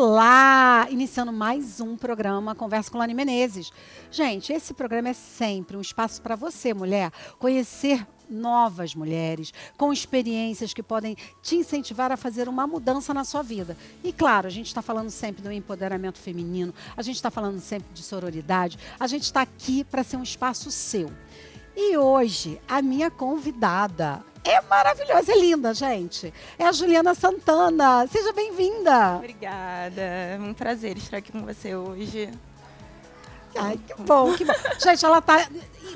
Olá! Iniciando mais um programa Conversa com Lani Menezes. Gente, esse programa é sempre um espaço para você, mulher, conhecer novas mulheres com experiências que podem te incentivar a fazer uma mudança na sua vida. E claro, a gente está falando sempre do empoderamento feminino, a gente está falando sempre de sororidade, a gente está aqui para ser um espaço seu. E hoje, a minha convidada é maravilhosa, é linda, gente. É a Juliana Santana. Seja bem-vinda. Obrigada. É um prazer estar aqui com você hoje. Ai, que bom, que bom. Gente, ela tá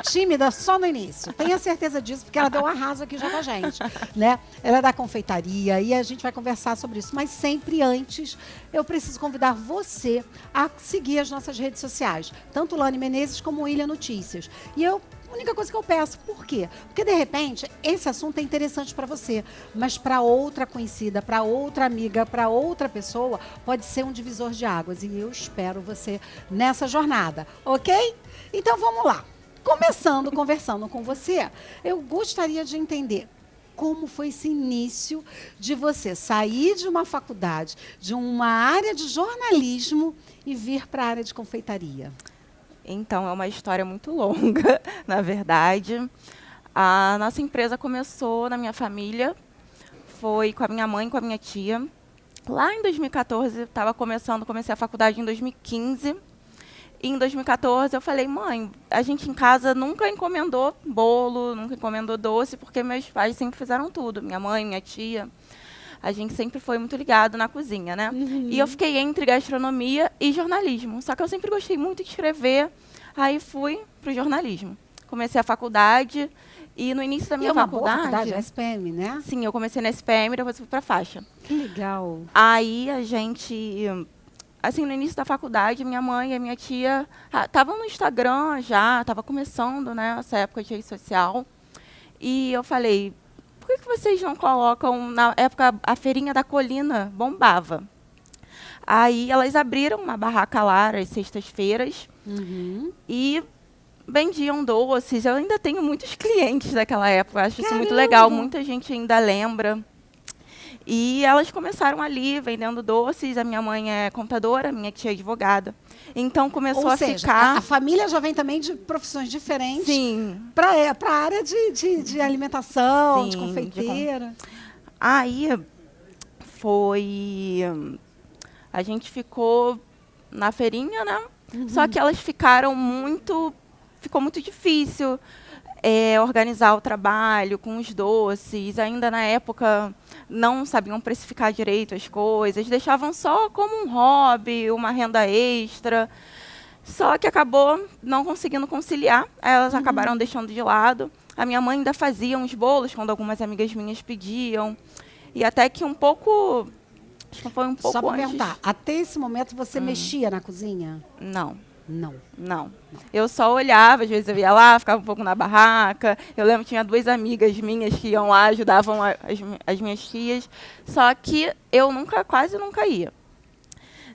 tímida só no início. Tenha certeza disso, porque ela deu um arraso aqui já com a gente, né? Ela é da confeitaria e a gente vai conversar sobre isso. Mas sempre antes, eu preciso convidar você a seguir as nossas redes sociais. Tanto Lani Menezes como Ilha Notícias. E a única coisa que eu peço, por quê? Porque, de repente, esse assunto é interessante para você, mas para outra conhecida, para outra amiga, para outra pessoa, pode ser um divisor de águas. E eu espero você nessa jornada, ok? Então, vamos lá. Começando, conversando com você, eu gostaria de entender como foi esse início de você sair de uma faculdade, de uma área de jornalismo e vir para a área de confeitaria. Então, é uma história muito longa, na verdade. A nossa empresa começou na minha família, foi com a minha mãe e com a minha tia. Lá em 2014, comecei a faculdade em 2015. E em 2014 eu falei, mãe, a gente em casa nunca encomendou bolo, nunca encomendou doce, porque meus pais sempre fizeram tudo, minha mãe, minha tia. A gente sempre foi muito ligado na cozinha, né? Uhum. E eu fiquei entre gastronomia e jornalismo. Só que eu sempre gostei muito de escrever, aí fui para o jornalismo. Comecei a faculdade e no início da minha faculdade, a SPM, né? Sim, eu comecei na SPM e depois fui para a faixa. Que legal. Aí a gente... Assim, no início da faculdade, minha mãe e a minha tia estavam no Instagram já, estava começando, né, essa época de rede social. E eu falei, por que vocês não colocam, na época, a feirinha da Colina bombava. Aí elas abriram uma barraca lá, às sextas-feiras, e vendiam doces. Eu ainda tenho muitos clientes daquela época, acho isso muito legal, muita gente ainda lembra. E elas começaram ali, vendendo doces. A minha mãe é contadora, minha tia é advogada. Então, começou a ficar... A família já vem também de profissões diferentes. Sim. Para a área de alimentação, Sim, de confeiteira. Aí, a gente ficou na feirinha, né? Só que elas ficou muito difícil organizar o trabalho com os doces. Ainda na época não sabiam precificar direito as coisas, deixavam só como um hobby, uma renda extra. Só que acabou não conseguindo conciliar, elas acabaram deixando de lado. A minha mãe ainda fazia uns bolos quando algumas amigas minhas pediam. E até que acho que foi um pouco Só para antes. perguntar, até esse momento você mexia na cozinha? Não. Não. Eu só olhava, às vezes eu ia lá, ficava um pouco na barraca. Eu lembro que tinha 2 amigas minhas que iam lá, ajudavam as minhas tias. Só que eu quase nunca ia.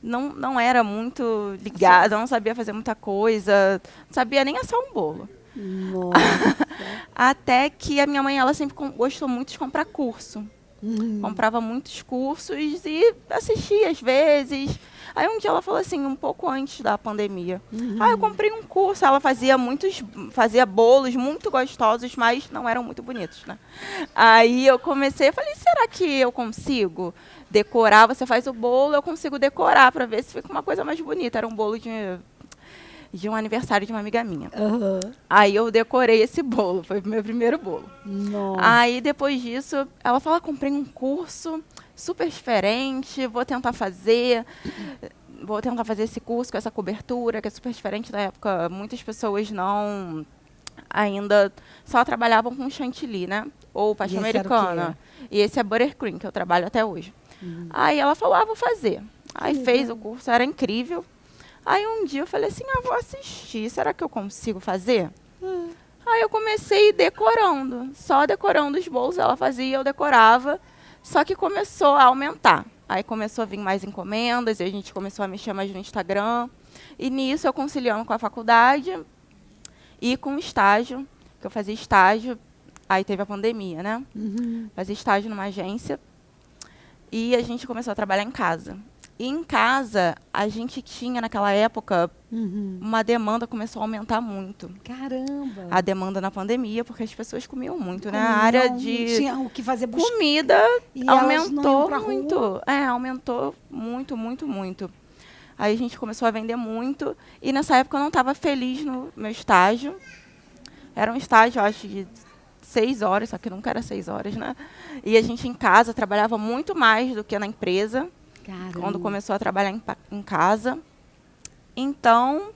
Não era muito ligada, não sabia fazer muita coisa, não sabia nem assar um bolo. Nossa. Até que a minha mãe, ela sempre gostou muito de comprar curso. Comprava muitos cursos e assistia às vezes. Aí um dia ela falou assim, um pouco antes da pandemia. Eu comprei um curso, ela fazia bolos muito gostosos, mas não eram muito bonitos, né? Aí eu falei, será que eu consigo decorar? Você faz o bolo, eu consigo decorar para ver se fica uma coisa mais bonita. Era um bolo de um aniversário de uma amiga minha. Aí eu decorei esse bolo, foi o meu primeiro bolo. Nossa. Aí depois disso, ela falou, comprei um curso super diferente, vou tentar fazer esse curso com essa cobertura, que é super diferente da época. Muitas pessoas ainda só trabalhavam com chantilly, né? Ou pasta americana. E esse é buttercream, que eu trabalho até hoje. Aí ela falou, vou fazer. Aí fez o curso, era incrível. Aí um dia eu falei assim, vou assistir, será que eu consigo fazer? Aí eu comecei decorando, só decorando os bolos, ela fazia, eu decorava, só que começou a aumentar. Aí começou a vir mais encomendas, e a gente começou a mexer mais no Instagram. E nisso eu conciliando com a faculdade e com o estágio, que eu fazia estágio, aí teve a pandemia, né? Fazia estágio numa agência, e a gente começou a trabalhar em casa. E em casa, a gente tinha, naquela época, uma demanda começou a aumentar muito. Caramba! A demanda na pandemia, porque as pessoas comiam muito, né? A área de tinha o que fazer comida e elas não iam aumentou pra muito. rua. Aumentou muito, muito, muito. Aí a gente começou a vender muito. E nessa época eu não estava feliz no meu estágio. Era um estágio, eu acho, de 6 horas, só que nunca era 6 horas, né? E a gente em casa trabalhava muito mais do que na empresa. Caramba. Quando começou a trabalhar em casa. Então,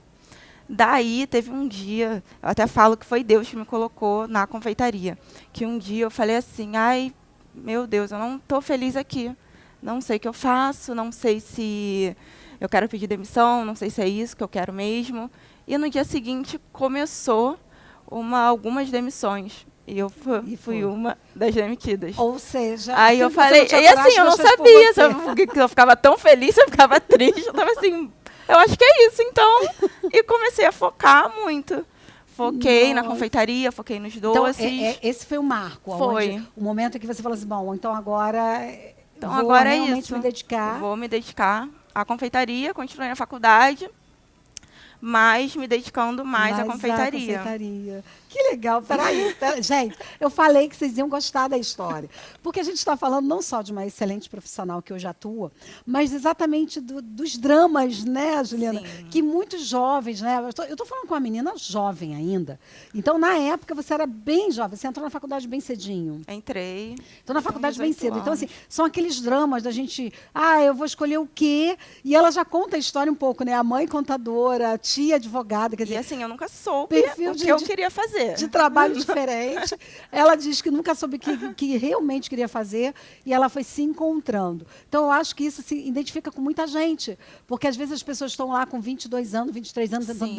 daí teve um dia, eu até falo que foi Deus que me colocou na confeitaria, que um dia eu falei assim, ai, meu Deus, eu não estou feliz aqui. Não sei o que eu faço, não sei se eu quero pedir demissão, não sei se é isso que eu quero mesmo. E no dia seguinte começou algumas demissões. E eu fui uma das demitidas. Ou seja, aí eu falei, e assim, eu não sabia se eu ficava tão feliz, se eu ficava triste. Eu estava assim, eu acho que é isso, então. E comecei a focar muito. Foquei na confeitaria, foquei nos doces. Então, esse foi o marco. Foi. O momento em que você falou assim, bom, então agora vou agora realmente é isso. me dedicar. Vou me dedicar à confeitaria, continuei na faculdade, mas me dedicando mais à confeitaria. Que legal. Peraí. Gente, eu falei que vocês iam gostar da história. Porque a gente está falando não só de uma excelente profissional que hoje atua, mas exatamente dos dramas, né, Juliana? Sim. Que muitos jovens, né? Eu estou falando com uma menina jovem ainda. Então, na época, você era bem jovem. Você entrou na faculdade bem cedinho. Entrei. Então, na faculdade bem cedo. anos. Então, assim, são aqueles dramas da gente, eu vou escolher o quê? E ela já conta a história um pouco, né? A mãe contadora, a tia advogada. Quer dizer, E assim, eu nunca soube perfil o que eu queria fazer. de trabalho diferente. Ela diz que nunca soube o que realmente queria fazer e ela foi se encontrando. Então, eu acho que isso se identifica com muita gente, porque às vezes as pessoas estão lá com 22 anos, 23 anos, tentando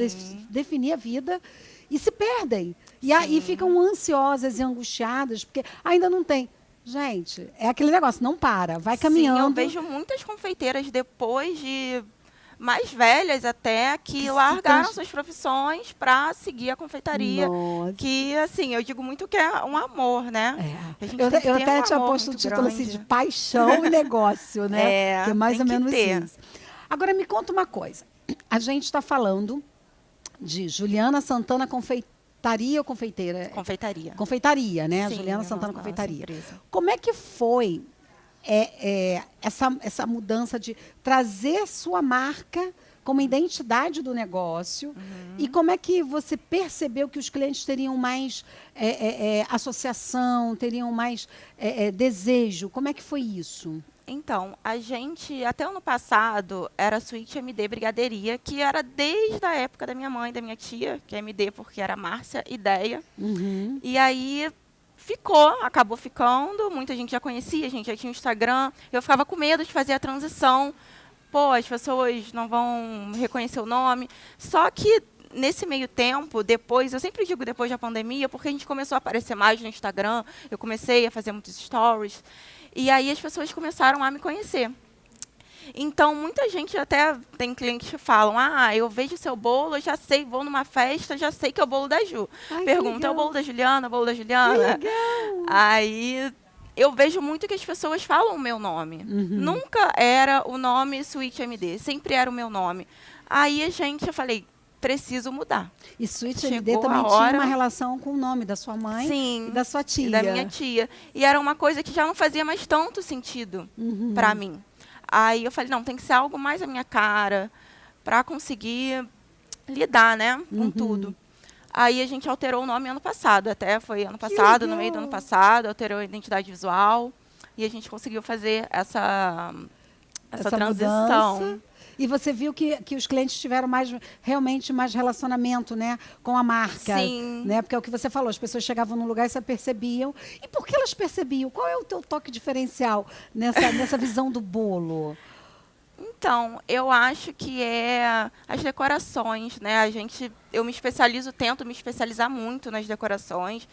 definir a vida e se perdem. E aí ficam ansiosas e angustiadas, porque ainda não tem. Gente, é aquele negócio, não para, vai caminhando. Sim, eu vejo muitas confeiteiras depois de mais velhas até, que largaram suas profissões para seguir a confeitaria. Nossa. Que, assim, eu digo muito que é um amor, né? Eu até tinha posto o título assim, de paixão e negócio, né? Que é mais ou menos isso. Agora, me conta uma coisa. A gente está falando de Juliana Santana Confeitaria ou confeiteira? Confeitaria. Confeitaria, né? Sim, Juliana Santana Confeitaria. Empresa. Como é que foi essa mudança de trazer sua marca como identidade do negócio? E como é que você percebeu que os clientes teriam mais associação, teriam mais desejo? Como é que foi isso? Então, a gente, até ano passado, era Suíte MD Brigadeiria, que era desde a época da minha mãe e da minha tia, que é MD porque era Márcia Ideia. E aí acabou ficando, muita gente já conhecia, a gente já tinha o Instagram. Eu ficava com medo de fazer a transição. Pô, as pessoas não vão reconhecer o nome. Só que, nesse meio tempo, depois, eu sempre digo depois da pandemia, porque a gente começou a aparecer mais no Instagram, eu comecei a fazer muitos stories, e aí as pessoas começaram a me conhecer. Então, muita gente até tem clientes que falam, eu vejo seu bolo, eu já sei, vou numa festa, já sei que é o bolo da Ju. Pergunta, é o bolo da Juliana, o bolo da Juliana? Que legal! Aí eu vejo muito que as pessoas falam o meu nome. Nunca era o nome Suíte MD, sempre era o meu nome. Aí eu falei, preciso mudar. E Suíte MD também tinha uma relação com o nome da sua mãe e da sua tia. E da minha tia. E era uma coisa que já não fazia mais tanto sentido para mim. Aí eu falei, não, tem que ser algo mais à minha cara, para conseguir lidar, né, com tudo. Aí a gente alterou o nome ano passado, até foi ano passado, no meio do ano passado, alterou a identidade visual, e a gente conseguiu fazer essa transição. Mudança. E você viu que os clientes tiveram realmente mais relacionamento, né, com a marca. Sim. Né? Porque é o que você falou, as pessoas chegavam no lugar e se percebiam. E por que elas percebiam? Qual é o teu toque diferencial nessa visão do bolo? Então, eu acho que é as decorações, né? Eu tento me especializar muito nas decorações,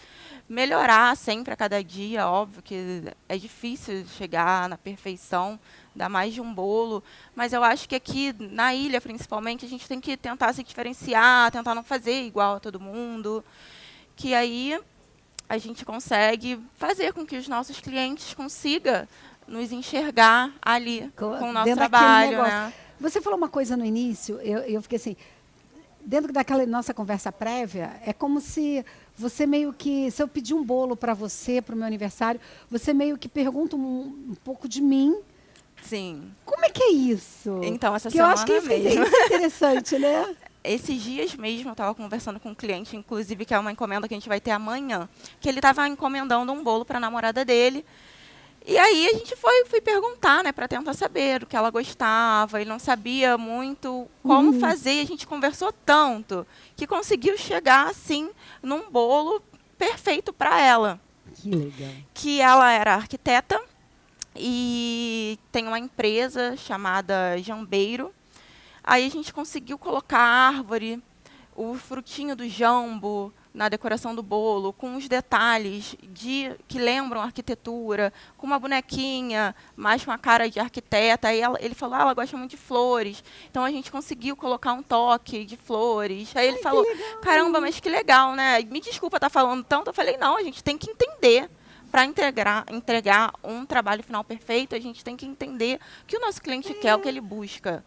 melhorar sempre a cada dia, óbvio que é difícil chegar na perfeição, ainda mais de um bolo, mas eu acho que aqui na ilha, principalmente, a gente tem que tentar se diferenciar, tentar não fazer igual a todo mundo, que aí a gente consegue fazer com que os nossos clientes consigam nos enxergar ali com o nosso dentro daquele trabalho, negócio. né? Você falou uma coisa no início, eu fiquei assim, dentro daquela nossa conversa prévia, é como se você meio que, se eu pedir um bolo para você, para o meu aniversário, você meio que pergunta um pouco de mim. Sim. Como é que é isso? Então, essa que eu semana acho que isso mesmo. é interessante, né? Esses dias mesmo, eu estava conversando com um cliente, inclusive, que é uma encomenda que a gente vai ter amanhã, que ele estava encomendando um bolo para a namorada dele. E aí a gente fui perguntar, né, para tentar saber o que ela gostava. Ele não sabia muito como fazer. E a gente conversou tanto que conseguiu chegar, assim, num bolo perfeito para ela. Que legal. Que ela era arquiteta e tem uma empresa chamada Jambeiro. Aí a gente conseguiu colocar a árvore, o frutinho do jambo na decoração do bolo, com os detalhes que lembram arquitetura, com uma bonequinha, mais com a cara de arquiteta. Aí ele falou, ela gosta muito de flores. Então a gente conseguiu colocar um toque de flores. Aí ele falou, caramba, mas que legal, né? Me desculpa estar falando tanto. Eu falei, não, a gente tem que entender. Para entregar um trabalho final perfeito, a gente tem que entender o que o nosso cliente quer, o que ele busca.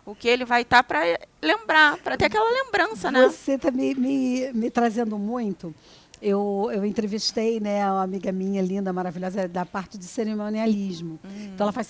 O que ele vai estar para lembrar, para ter aquela lembrança, né? Você está me trazendo muito. Eu entrevistei, né, uma amiga minha linda, maravilhosa, da parte de cerimonialismo. Então, ela faz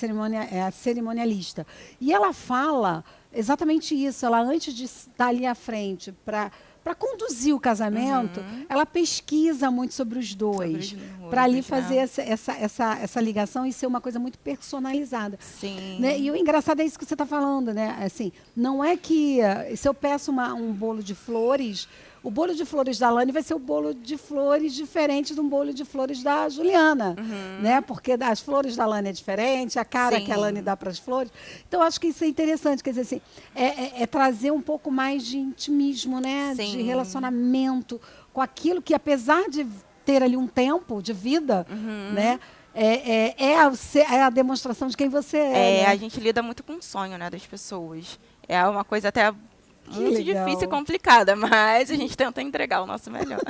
é a cerimonialista. E ela fala exatamente isso. Ela, antes de estar ali à frente para conduzir o casamento, ela pesquisa muito sobre os dois, para ali fazer essa ligação e ser uma coisa muito personalizada. Sim. Né? E o engraçado é isso que você está falando, né? Assim, não é que se eu peço um bolo de flores, o bolo de flores da Alane vai ser o bolo de flores diferente de um bolo de flores da Juliana, né? Porque as flores da Alane é diferente, a cara Sim. que a Alane dá para as flores. Então, acho que isso é interessante, quer dizer assim, é trazer um pouco mais de intimismo, né? Sim. De relacionamento com aquilo que, apesar de ter ali um tempo de vida, né? É a demonstração de quem você é. Né? A gente lida muito com o sonho, né, das pessoas. É uma coisa até muito legal. difícil e complicada, mas a gente tenta entregar o nosso melhor.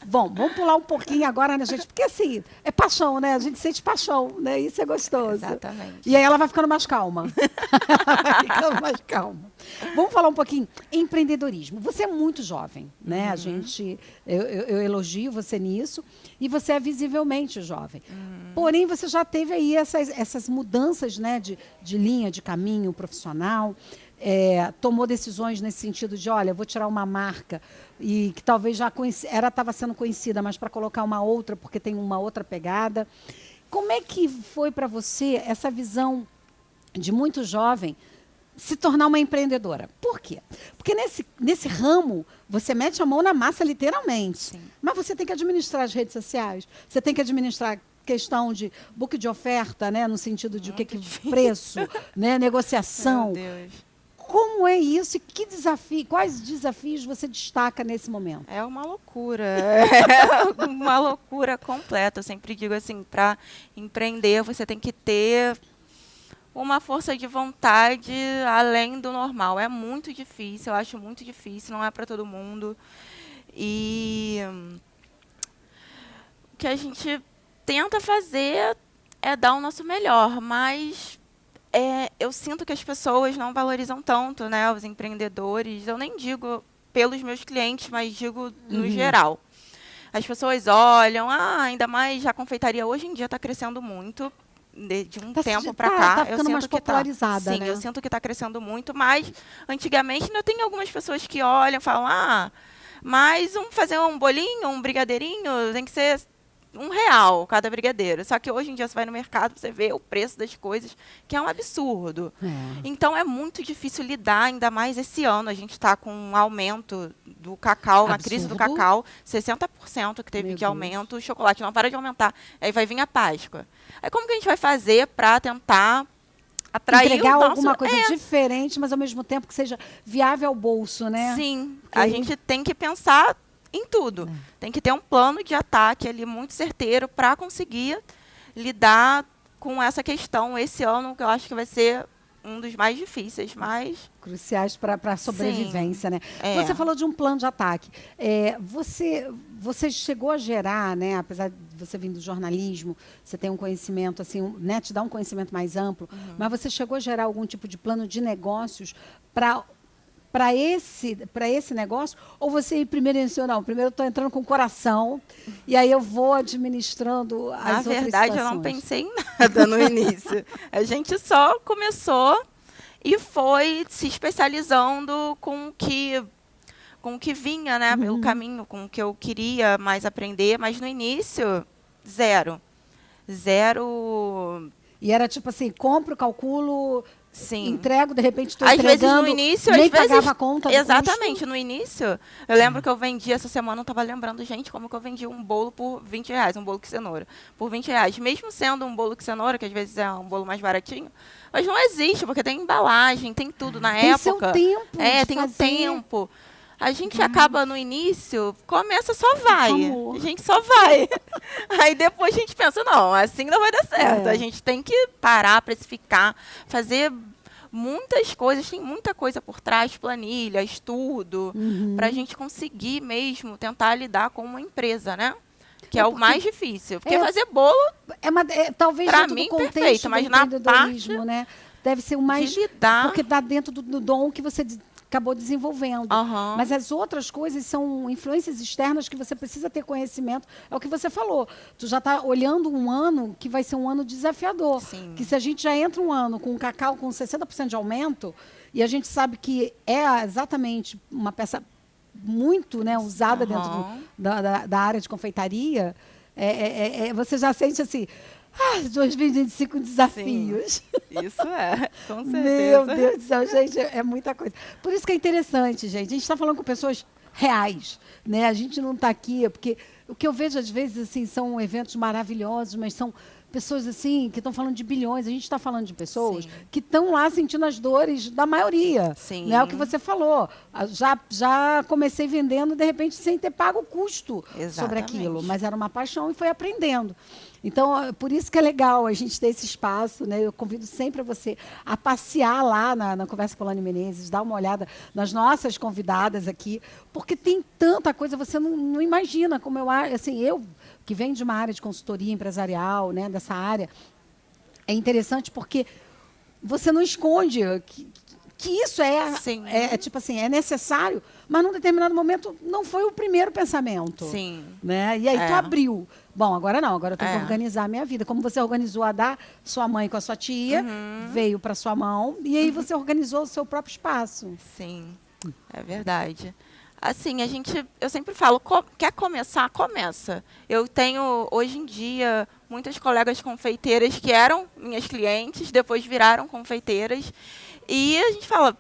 Bom, vamos pular um pouquinho agora, né, gente? Porque assim, é paixão, né? A gente sente paixão, né? Isso é gostoso. Exatamente. E aí ela vai ficando mais calma. Ela vai ficando mais calma. Vamos falar um pouquinho empreendedorismo. Você é muito jovem, né? A gente, eu elogio você nisso e você é visivelmente jovem. Porém, você já teve aí essas mudanças, né, de linha, de caminho profissional. Tomou decisões nesse sentido de, olha, vou tirar uma marca e que talvez já estava sendo conhecida, mas para colocar uma outra, porque tem uma outra pegada. Como é que foi para você essa visão de muito jovem se tornar uma empreendedora? Por quê? Porque nesse ramo, você mete a mão na massa literalmente. Sim. Mas você tem que administrar as redes sociais, você tem que administrar questão de book de oferta, né, no sentido de preço, né, negociação. Meu Deus. Como é isso e quais desafios você destaca nesse momento? É uma loucura. É uma loucura completa. Eu sempre digo assim, para empreender, você tem que ter uma força de vontade além do normal. É muito difícil, eu acho muito difícil, não é para todo mundo. E o que a gente tenta fazer é dar o nosso melhor, mas eu sinto que as pessoas não valorizam tanto, né, os empreendedores. Eu nem digo pelos meus clientes, mas digo no geral. As pessoas olham, ainda mais a confeitaria hoje em dia está crescendo muito, de um tempo para cá. Tá ficando mais popularizada, sim, né? eu sinto que está crescendo muito, mas antigamente ainda tem algumas pessoas que olham e falam, mas fazer um bolinho, um brigadeirinho, tem que ser R$1 cada brigadeiro. Só que hoje em dia você vai no mercado, você vê o preço das coisas, que é um absurdo. Então é muito difícil lidar, ainda mais esse ano. A gente está com um aumento do cacau, uma crise do cacau, 60% que teve de aumento. O chocolate não para de aumentar. Aí vai vir a Páscoa. Aí como que a gente vai fazer para tentar atrair entregar alguma coisa diferente, mas ao mesmo tempo que seja viável ao bolso, né? Sim. A gente tem que pensar em tudo. Tem que ter um plano de ataque ali muito certeiro para conseguir lidar com essa questão esse ano, que eu acho que vai ser um dos mais difíceis, mas... Cruciais para a sobrevivência, né? É. Você falou de um plano de ataque. Você chegou a gerar, né? Apesar de você vir do jornalismo, você tem um conhecimento, assim, né? Te dá um conhecimento mais amplo, mas você chegou a gerar algum tipo de plano de negócios para esse negócio? Ou você primeiro iniciou, não, primeiro eu estou entrando com o coração e aí eu vou administrando as outras situações? Na verdade, eu não pensei em nada no início. A gente só começou e foi se especializando com o que vinha, né, pelo caminho, com o que eu queria mais aprender, mas no início, zero. E era tipo assim, compro, calculo, Sim. entrego, de repente estou Às entregando, vezes no início, nem às vezes, pagava a conta do exatamente, custo. no início, eu lembro que eu vendi essa semana, eu estava lembrando, gente, como que eu vendi um bolo por R$20, um bolo com cenoura, por R$20, mesmo sendo um bolo com cenoura, que às vezes é um bolo mais baratinho, mas não existe, porque tem embalagem, tem tudo na Tem época. seu tempo de tem fazer. o tempo. A gente acaba no início, começa, só vai. Amor. A gente só vai. Aí depois a gente pensa, não, assim não vai dar certo. A gente tem que parar, precificar, fazer muitas coisas, tem muita coisa por trás, planilha, estudo, para a gente conseguir mesmo tentar lidar com uma empresa, né? Que é o mais difícil. Porque fazer bolo, talvez pra dentro mim, do contexto perfeito, do mas na empreendedorismo, né? Deve ser o mais... de lidar... Porque está dentro do dom que você acabou desenvolvendo. Mas as outras coisas são influências externas que você precisa ter conhecimento. É o que você falou. Tu já está olhando um ano que vai ser um ano desafiador. Sim. Que se a gente já entra um ano com um cacau com 60% de aumento, e a gente sabe que é exatamente uma peça muito, né, usada dentro da área de confeitaria, você já sente assim... 2025 desafios. Sim, isso com certeza. Meu Deus do céu, gente, é muita coisa. Por isso que é interessante, gente. A gente está falando com pessoas reais, né? A gente não está aqui, porque o que eu vejo às vezes assim são eventos maravilhosos, mas são pessoas assim que estão falando de bilhões. A gente está falando de pessoas que estão lá sentindo as dores da maioria. Sim. Né? É o que você falou. Já comecei vendendo, de repente, sem ter pago o custo sobre aquilo. Mas era uma paixão e foi aprendendo. Então, por isso que é legal a gente ter esse espaço, né? Eu convido sempre você a passear lá na Conversa com Lani Menezes, dar uma olhada nas nossas convidadas aqui, porque tem tanta coisa, você não imagina como eu que venho de uma área de consultoria empresarial, né, dessa área, é interessante porque você não esconde que isso tipo assim, é necessário, mas num determinado momento não foi o primeiro pensamento. Sim. Né? E aí tu abriu. Bom, agora não, agora eu tenho que organizar a minha vida. Como você organizou a da sua mãe com a sua tia, veio para sua mão, e aí você organizou o seu próprio espaço. Sim, é verdade. Assim, eu sempre falo, quer começar? Começa. Eu tenho, hoje em dia, muitas colegas confeiteiras que eram minhas clientes, depois viraram confeiteiras, e a gente fala,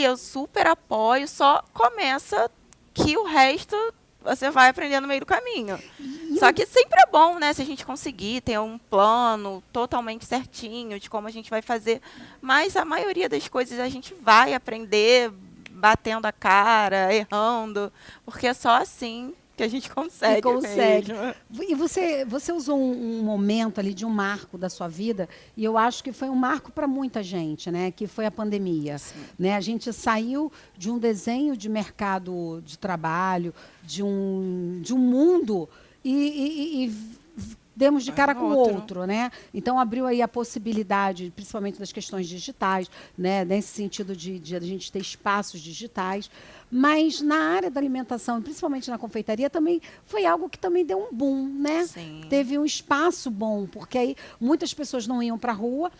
eu super apoio, só começa que o resto você vai aprender no meio do caminho. Só que sempre é bom, né, se a gente conseguir ter um plano totalmente certinho de como a gente vai fazer. Mas a maioria das coisas a gente vai aprender batendo a cara, errando, porque é só assim que a gente consegue. Mesmo. E você usou um momento ali de um marco da sua vida, e eu acho que foi um marco para muita gente, né? Que foi a pandemia. Né? A gente saiu de um desenho de mercado de trabalho, de um mundo, e demos de cara com o outro, né? Então abriu aí a possibilidade, principalmente das questões digitais, né? Nesse sentido de a gente ter espaços digitais, mas na área da alimentação, principalmente na confeitaria, também foi algo que também deu um boom, né? Sim. Teve um espaço bom, porque aí muitas pessoas não iam para a rua.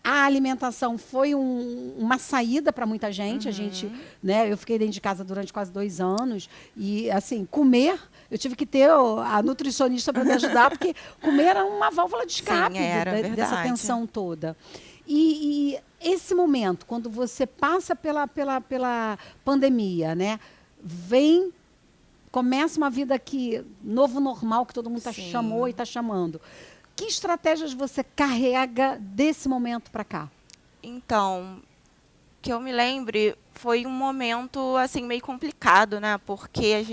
A alimentação foi uma saída para muita gente. A gente, né, eu fiquei dentro de casa durante quase 2 anos e, assim, comer, eu tive que ter a nutricionista para me ajudar, porque comer era uma válvula de escape dessa tensão toda. E esse momento, quando você passa pela pandemia, né, começa uma vida aqui, novo normal, que todo mundo chamou e está chamando. Que estratégias você carrega desse momento para cá? Então, que eu me lembre, foi um momento assim meio complicado, né? Porque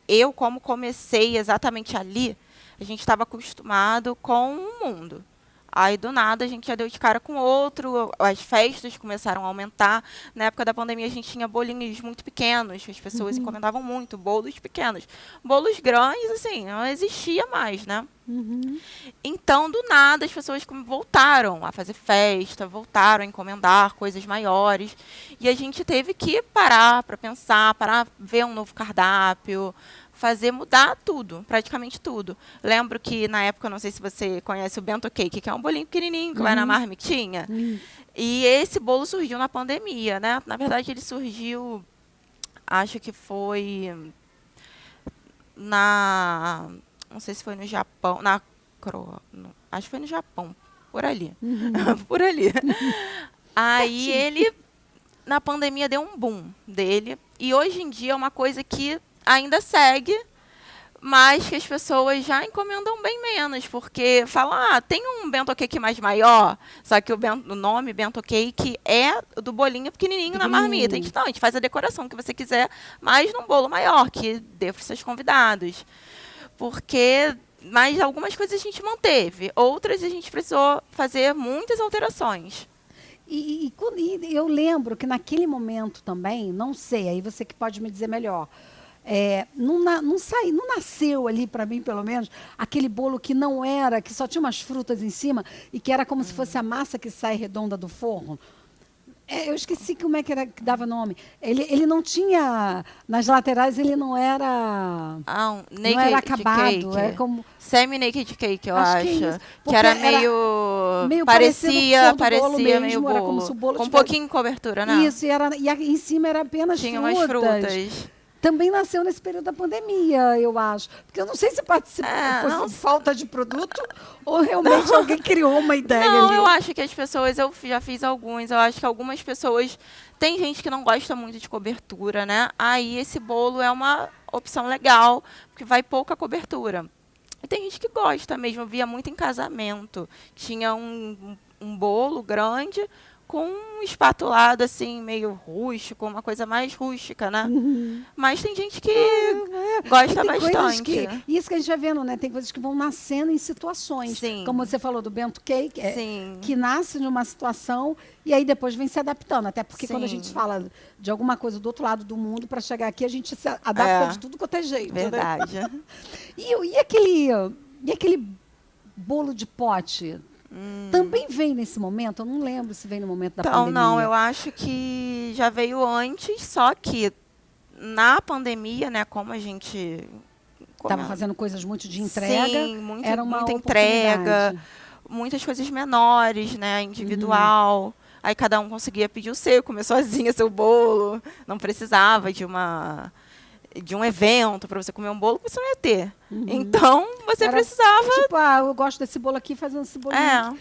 eu como comecei exatamente ali, a gente estava acostumado com o mundo. Aí, do nada, a gente já deu de cara com outro, as festas começaram a aumentar. Na época da pandemia, a gente tinha bolinhos muito pequenos, as pessoas encomendavam muito, bolos pequenos. Bolos grandes, assim, não existia mais, né? Então, do nada, as pessoas voltaram a fazer festa, voltaram a encomendar coisas maiores. E a gente teve que parar para pensar, para ver um novo cardápio, fazer mudar tudo, praticamente tudo. Lembro que, na época, não sei se você conhece o bento cake, que é um bolinho pequenininho que vai na marmitinha. E esse bolo surgiu na pandemia, né? Na verdade, ele surgiu, acho que foi não sei se foi no Japão, acho que foi no Japão, por ali. Por ali. Aí ele, na pandemia, deu um boom dele. E hoje em dia é uma coisa que ainda segue, mas que as pessoas já encomendam bem menos, porque falam, tem um bento cake mais maior, só que o nome bento cake é do bolinho pequenininho na marmita. Então, a gente faz a decoração que você quiser, mas num bolo maior, que dê para os seus convidados. Mas algumas coisas a gente manteve, outras a gente precisou fazer muitas alterações. E eu lembro que naquele momento também, não sei, aí você que pode me dizer melhor, não nasceu ali, para mim, pelo menos, aquele bolo que não era, que só tinha umas frutas em cima e que era como se fosse a massa que sai redonda do forno. Eu esqueci como é que era que dava nome. Ele não tinha, nas laterais, ele não era... Naked não era acabado. Cake. Era como... Semi-naked cake, eu acho. Que era meio parecia meio bolo. Era como se o bolo com um pouquinho de cobertura, né? Isso, e em cima era apenas tinha frutas. Umas frutas. Também nasceu nesse período da pandemia, eu acho. Porque eu não sei se foi falta de produto ou realmente alguém criou uma ideia ali. Eu acho que as pessoas, eu já fiz alguns, eu acho que algumas pessoas... Tem gente que não gosta muito de cobertura, né? Aí esse bolo é uma opção legal, porque vai pouca cobertura. E tem gente que gosta mesmo, eu via muito em casamento. Tinha um bolo grande com um espatulado, assim, meio rústico, uma coisa mais rústica, né? Mas tem gente que gosta bastante. Isso que a gente vai vendo, né? Tem coisas que vão nascendo em situações. Sim. Como você falou do bento cake, Sim. que nasce numa situação e aí depois vem se adaptando. Até porque Sim. quando a gente fala de alguma coisa do outro lado do mundo, para chegar aqui, a gente se adapta de tudo quanto é jeito. Verdade. Né? E aquele bolo de pote? Também vem nesse momento? Eu não lembro se vem no momento da pandemia. Não, eu acho que já veio antes, só que na pandemia, né, como a gente... Estava fazendo coisas muito de entrega. Sim, era muita entrega, muitas coisas menores, né, individual. Aí cada um conseguia pedir o seu, comer sozinha seu bolo. Não precisava de um evento para você comer um bolo que você não ia ter. Então, você precisava... Tipo, eu gosto desse bolo aqui, fazendo esse bolo aqui.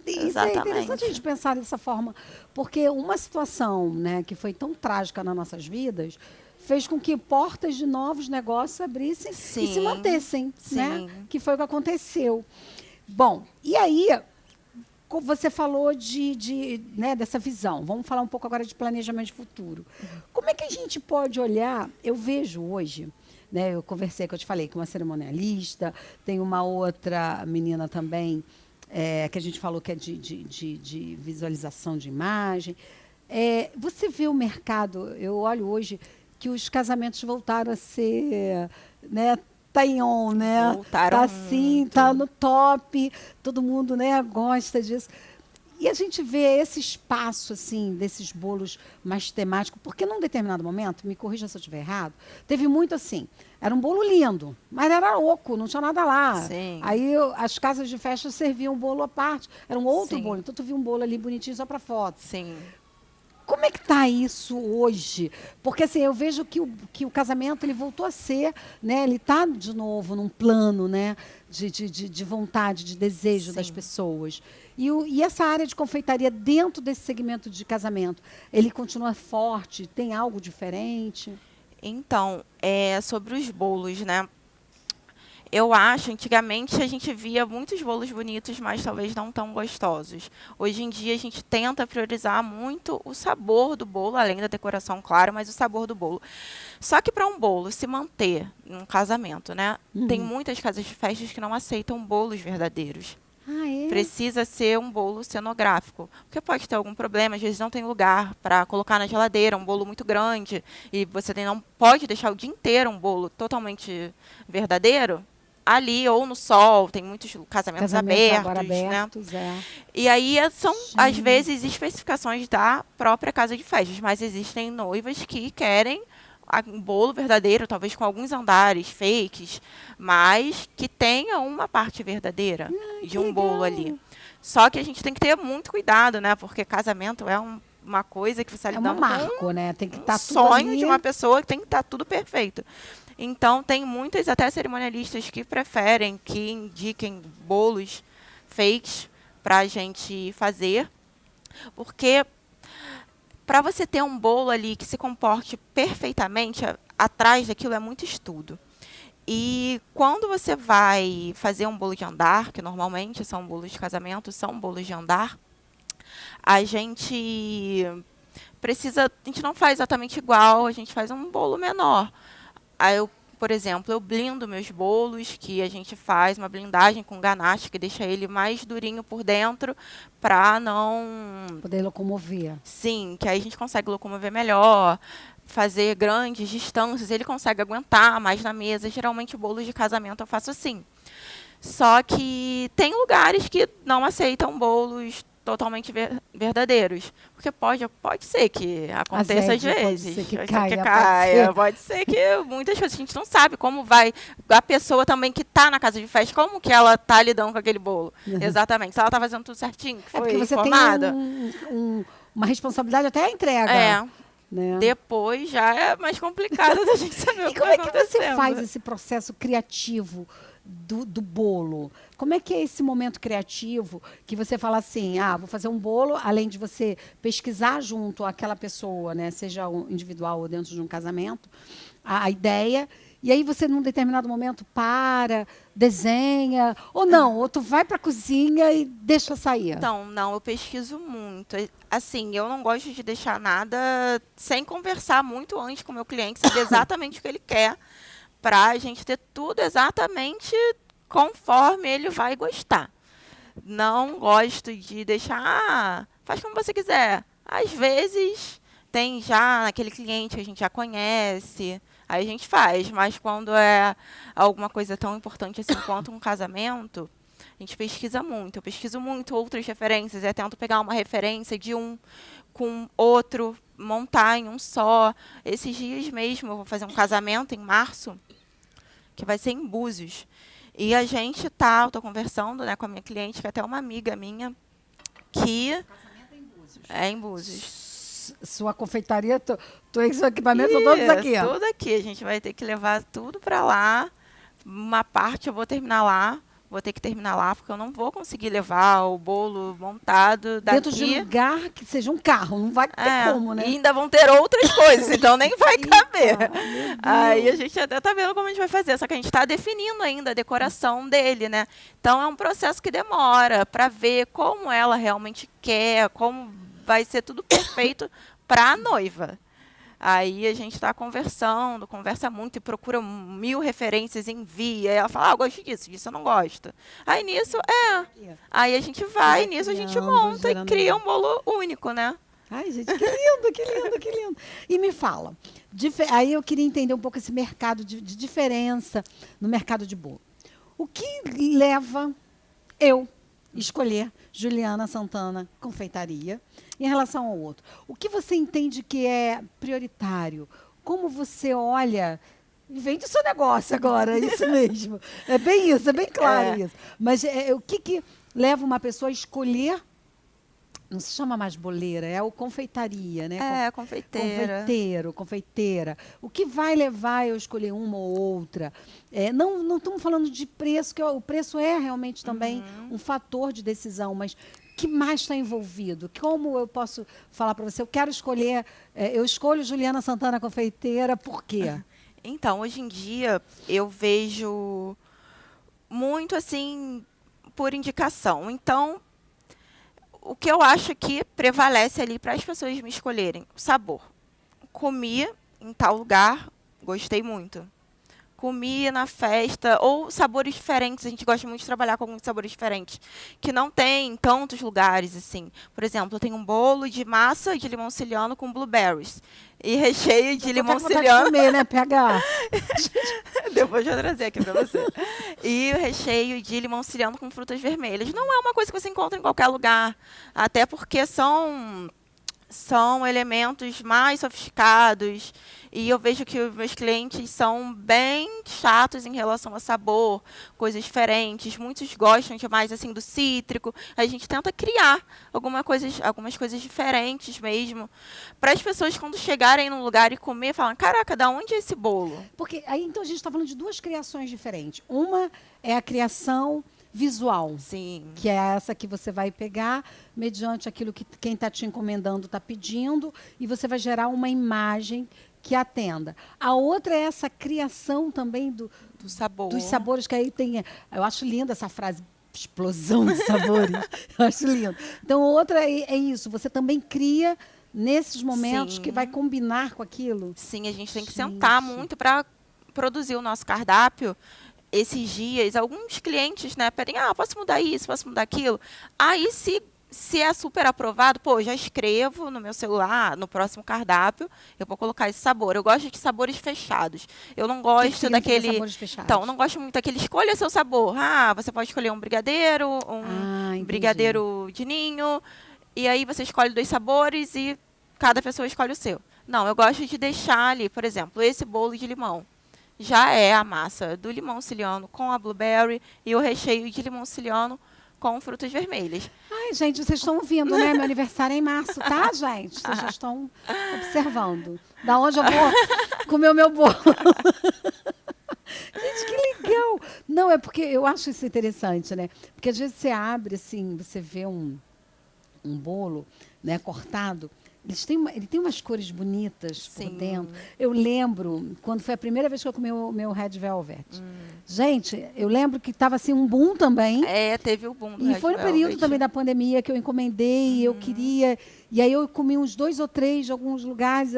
Isso é interessante a gente pensar dessa forma. Porque uma situação, né, que foi tão trágica nas nossas vidas fez com que portas de novos negócios abrissem e se mantessem. Né? Que foi o que aconteceu. Bom, e aí... Você falou né, dessa visão. Vamos falar um pouco agora de planejamento de futuro. Como é que a gente pode olhar? Eu vejo hoje, né, eu conversei, que eu te falei, com uma cerimonialista, tem uma outra menina também, que a gente falou que é de visualização de imagem. Você vê o mercado, eu olho hoje que os casamentos voltaram a ser... Né, tá em on, né? Voltaram tá assim, tá no top, todo mundo, né, gosta disso. E a gente vê esse espaço, assim, desses bolos mais temáticos, porque num determinado momento, me corrija se eu estiver errado, teve muito assim, era um bolo lindo, mas era oco, não tinha nada lá. Sim. Aí as casas de festa serviam um bolo à parte, era um outro bolo, então tu via um bolo ali bonitinho só para foto. Sim. Como é que está isso hoje? Porque assim, eu vejo que o casamento ele voltou a ser, né? Ele está de novo num plano, né? De vontade, de desejo das pessoas. E essa área de confeitaria dentro desse segmento de casamento, ele continua forte? Tem algo diferente? Então, sobre os bolos, né? Eu acho, antigamente a gente via muitos bolos bonitos, mas talvez não tão gostosos. Hoje em dia a gente tenta priorizar muito o sabor do bolo, além da decoração, claro, mas o sabor do bolo. Só que para um bolo se manter num casamento, né? Tem muitas casas de festas que não aceitam bolos verdadeiros. Ah, é? Precisa ser um bolo cenográfico, porque pode ter algum problema, às vezes não tem lugar para colocar na geladeira, um bolo muito grande, e você não pode deixar o dia inteiro um bolo totalmente verdadeiro ali ou no sol, tem muitos casamentos Agora abertos, né? abertos, é. E aí são, às Gente. vezes, especificações da própria casa de festas, mas existem noivas que querem um bolo verdadeiro, talvez com alguns andares fakes, mas que tenha uma parte verdadeira de um bolo ali. Só que a gente tem que ter muito cuidado, né? Porque casamento é uma coisa que você está É um lidando marco, né? Tem que com estar um tudo sonho ali. de uma pessoa que tem que estar tudo perfeito. Então, tem muitas até cerimonialistas que preferem que indiquem bolos fakes para a gente fazer, porque para você ter um bolo ali que se comporte perfeitamente, atrás daquilo é muito estudo. E quando você vai fazer um bolo de andar, que normalmente são bolos de casamento, são bolos de andar, a gente a gente não faz exatamente igual, a gente faz um bolo menor. Aí por exemplo, eu blindo meus bolos, que a gente faz uma blindagem com ganache, que deixa ele mais durinho por dentro, para não... Poder locomover. Sim, que aí a gente consegue locomover melhor, fazer grandes distâncias, ele consegue aguentar mais na mesa. Geralmente, bolos de casamento eu faço assim. Só que tem lugares que não aceitam bolos totalmente verdadeiros. Porque pode ser que aconteça às Azede, pode vezes. ser que Pode caia, Pode ser que muitas coisas a gente não sabe como vai. A pessoa também que está na casa de festa, como que ela está lidando com aquele bolo. Exatamente. Se ela está fazendo tudo certinho, que foi porque você informada. tem uma responsabilidade até a entrega. É. Né? Depois já é mais complicado da gente saber o que E como é está que você acontecendo. faz esse processo criativo do bolo? Como é que é esse momento criativo que você fala assim, vou fazer um bolo, além de você pesquisar junto àquela pessoa, né, seja individual ou dentro de um casamento, a ideia, e aí você, num determinado momento, desenha, ou não, ou tu vai para a cozinha e deixa sair? Então, não, eu pesquiso muito. Assim, eu não gosto de deixar nada sem conversar muito antes com o meu cliente, saber exatamente o que ele quer, para a gente ter tudo exatamente conforme ele vai gostar. Não gosto de deixar, faz como você quiser. Às vezes, tem já aquele cliente que a gente já conhece, aí a gente faz, mas quando é alguma coisa tão importante assim quanto um casamento, a gente pesquisa muito. Eu pesquiso muito outras referências, tento pegar uma referência de um com outro, montar em um só. Esses dias mesmo, eu vou fazer um casamento em março, que vai ser em Búzios. E a gente eu tô conversando, né, com a minha cliente, que é até uma amiga minha, que... O casamento é em Búzios. É em Búzios. Sua confeitaria, seus equipamentos são todos aqui. Ó. Tudo aqui. A gente vai ter que levar tudo para lá. Uma parte eu vou ter que terminar lá, porque eu não vou conseguir levar o bolo montado daqui. Dentro de um lugar que seja um carro, não vai ter como, né? E ainda vão ter outras coisas, então nem vai caber. Eita, Aí a gente até tá vendo como a gente vai fazer, só que a gente está definindo ainda a decoração dele, né? Então é um processo que demora para ver como ela realmente quer, como vai ser tudo perfeito para a noiva. Aí a gente está conversa muito e procura 1000 referências, envia. Aí ela fala, eu gosto disso eu não gosto. Aí nisso, Aí a gente vai, nisso a gente monta e cria um bolo único, né? Ai, gente, que lindo, que lindo, que lindo. E me fala, aí eu queria entender um pouco esse mercado de diferença no mercado de bolo. O que leva eu escolher Juliana Santana Confeitaria em relação ao outro? O que você entende que é prioritário? Como você olha... Vende o seu negócio agora, é isso mesmo. É bem isso, é bem claro isso. Mas o que leva uma pessoa a escolher... Não se chama mais boleira, é o confeitaria, né? Confeiteira. Confeiteira. O que vai levar eu escolher uma ou outra? Não estamos falando de preço, que o preço é realmente também um fator de decisão, mas o que mais está envolvido? Como eu posso falar para você? Eu quero escolher, eu escolho Juliana Santana Confeiteira, por quê? Então, hoje em dia, eu vejo muito assim, por indicação. Então, o que eu acho que prevalece ali para as pessoas me escolherem? O sabor. Comi em tal lugar, gostei muito. comi na festa, ou sabores diferentes. A gente gosta muito de trabalhar com alguns sabores diferentes, que não tem em tantos lugares, assim. Por exemplo, eu tenho um bolo de massa de limão siciliano com blueberries. E recheio de limão siciliano. Comer, né? PH. Depois eu vou trazer aqui pra você. E o recheio de limão siciliano com frutas vermelhas. Não é uma coisa que você encontra em qualquer lugar. Até porque são elementos mais sofisticados. E eu vejo que os meus clientes são bem chatos em relação a sabor, coisas diferentes. Muitos gostam demais assim, do cítrico. A gente tenta criar algumas coisas diferentes mesmo. Para as pessoas, quando chegarem num lugar e comer, falam, caraca, da onde é esse bolo? Porque aí, então, a gente está falando de duas criações diferentes. Uma é a criação visual. Sim. Que é essa que você vai pegar mediante aquilo que quem está te encomendando está pedindo e você vai gerar uma imagem que atenda. A outra é essa criação também Do sabor. dos sabores, que aí tem... Eu acho linda essa frase, explosão de sabores. Eu acho lindo. Então, outra é isso. Você também cria nesses momentos Sim. que vai combinar com aquilo. Sim, a gente tem que Gente. sentar muito para produzir o nosso cardápio. Esses dias, alguns clientes, né, pedem, posso mudar isso, posso mudar aquilo. Aí, se é super aprovado, pô, já escrevo no meu celular, no próximo cardápio, eu vou colocar esse sabor. Eu gosto de sabores fechados. Eu não gosto significa daquele... sabores fechados? Então, eu não gosto muito daquele, escolha seu sabor. Você pode escolher um brigadeiro, entendi. brigadeiro de ninho, e aí você escolhe 2 sabores e cada pessoa escolhe o seu. Não, eu gosto de deixar ali, por exemplo, esse bolo de limão. Já é a massa do limão siciliano com a blueberry e o recheio de limão siciliano com frutas vermelhas. Ai, gente, vocês estão ouvindo, né? Meu aniversário é em março, tá, gente? Vocês já estão observando. Da onde eu vou comer o meu bolo. Gente, que legal. Não, é porque eu acho isso interessante, né? Porque às vezes você abre, assim, você vê um bolo, né, cortado. Ele tem umas cores bonitas por Sim. dentro. Eu lembro, quando foi a primeira vez que eu comi o meu Red Velvet. Gente, eu lembro que estava assim, um boom também. Teve o boom do E Red foi no Velvet. período também da pandemia que eu encomendei, eu queria. E aí eu comi uns 2 ou 3 de alguns lugares.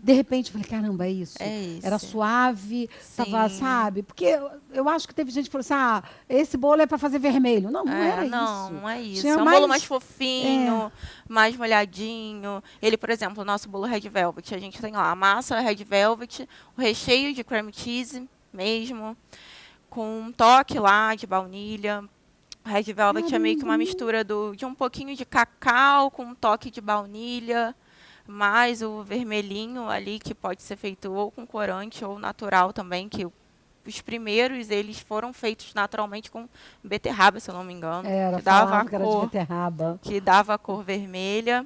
De repente, eu falei, caramba, é isso. É isso. Era suave, estava, Sim. sabe? Porque eu acho que teve gente que falou assim, esse bolo é para fazer vermelho. Não era isso. Não é isso. Tinha É um bolo mais fofinho, mais molhadinho. Ele, por exemplo, o nosso bolo Red Velvet, a gente tem lá a massa Red Velvet, o recheio de cream cheese mesmo, com um toque lá de baunilha. O Red Velvet é meio que uma mistura de um pouquinho de cacau com um toque de baunilha, mais o vermelhinho ali, que pode ser feito ou com corante ou natural também, que os primeiros, eles foram feitos naturalmente com beterraba, se eu não me engano. Era, que dava que era de beterraba. que dava a cor vermelha.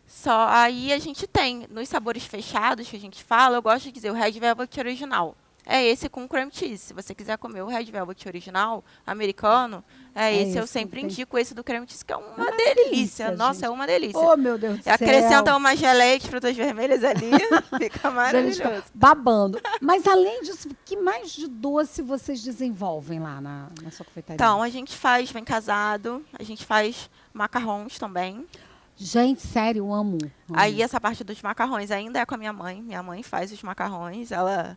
Só aí a gente tem, nos sabores fechados que a gente fala, eu gosto de dizer o Red Velvet original. É esse com cream cheese. Se você quiser comer o Red Velvet original, americano, esse eu esse, sempre tem- indico esse do cream cheese, que é uma delícia, delícia. Nossa, gente. é uma delícia. Oh, meu Deus do céu. Acrescenta uma geleia de frutas vermelhas ali, fica maravilhoso. Babando. Mas, além disso, o que mais de doce vocês desenvolvem lá na sua confeitaria? Então, a gente faz bem casado, a gente faz macarrons também. Gente, sério, eu amo. Aí essa parte dos macarrões ainda é com a minha mãe. Minha mãe faz os macarrões, ela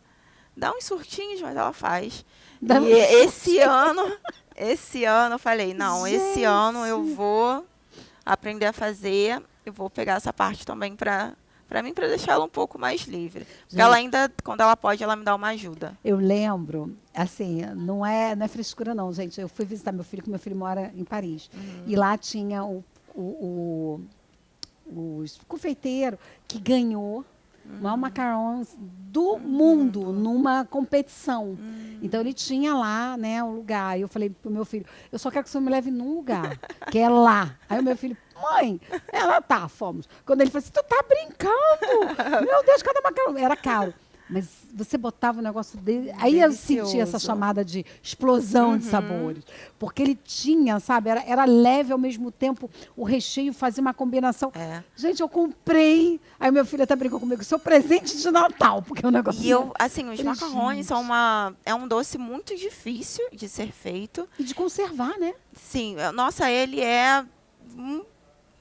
dá uns surtinhos, mas ela faz. Dá E uns esse ano eu falei, não, esse Gente. ano eu vou aprender a fazer, eu vou pegar essa parte também para mim, para deixar ela um pouco mais livre. Porque Gente. ela ainda, quando ela pode, ela me dá uma ajuda. Eu lembro, assim, não é frescura não, gente. Eu fui visitar meu filho, que meu filho mora em Paris. E lá tinha o confeiteiro que ganhou o maior macarrão do mundo numa competição. Então ele tinha lá, né, um lugar. E eu falei pro meu filho, eu só quero que você me leve num lugar, que é lá. Aí o meu filho, mãe, fomos. Quando ele falou assim, tu tá brincando? Meu Deus, cada macarrão. Era caro. Mas você botava o negócio dele. Aí eu senti essa Delicioso. chamada de explosão de sabores. Porque ele tinha, sabe, era leve ao mesmo tempo, o recheio fazia uma combinação. É. Gente, eu comprei. Aí meu filho até brincou comigo, seu presente de Natal, porque o negócio. E eu, assim, os Falei, macarrões gente. são é um doce muito difícil de ser feito. E de conservar, né? Sim, nossa, ele é um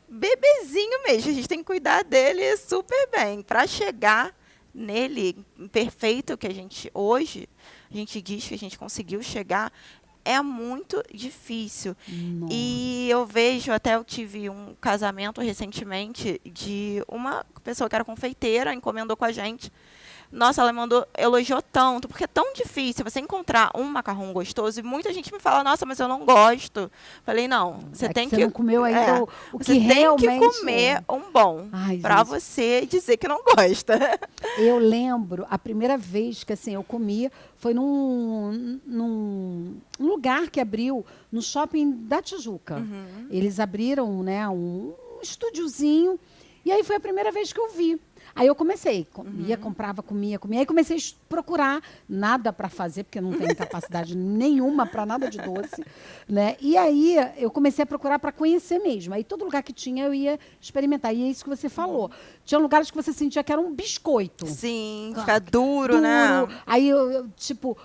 bebezinho mesmo. A gente tem que cuidar dele super bem. Para chegar nele, perfeito, que hoje, a gente diz que a gente conseguiu chegar, é muito difícil. Nossa. E eu vejo, até eu tive um casamento recentemente de uma pessoa que era confeiteira, encomendou com a gente. Nossa, ela elogiou tanto, porque é tão difícil você encontrar um macarrão gostoso. E muita gente me fala, nossa, mas eu não gosto. Falei, não, você tem você que. não comeu ainda o você que tem realmente que comer um bom Ai, para gente. você dizer que não gosta. Eu lembro, a primeira vez que assim, eu comi foi num lugar que abriu no shopping da Tijuca. Eles abriram, né, um estúdiozinho, e aí foi a primeira vez que eu vi. Aí eu comecei, comia, comprava, comia. Aí comecei a procurar nada para fazer, porque eu não tenho capacidade nenhuma para nada de doce, né? E aí eu comecei a procurar para conhecer mesmo. Aí todo lugar que tinha eu ia experimentar. E é isso que você falou. Tinha lugares que você sentia que era um biscoito. Sim, fica duro, né? Aí tipo,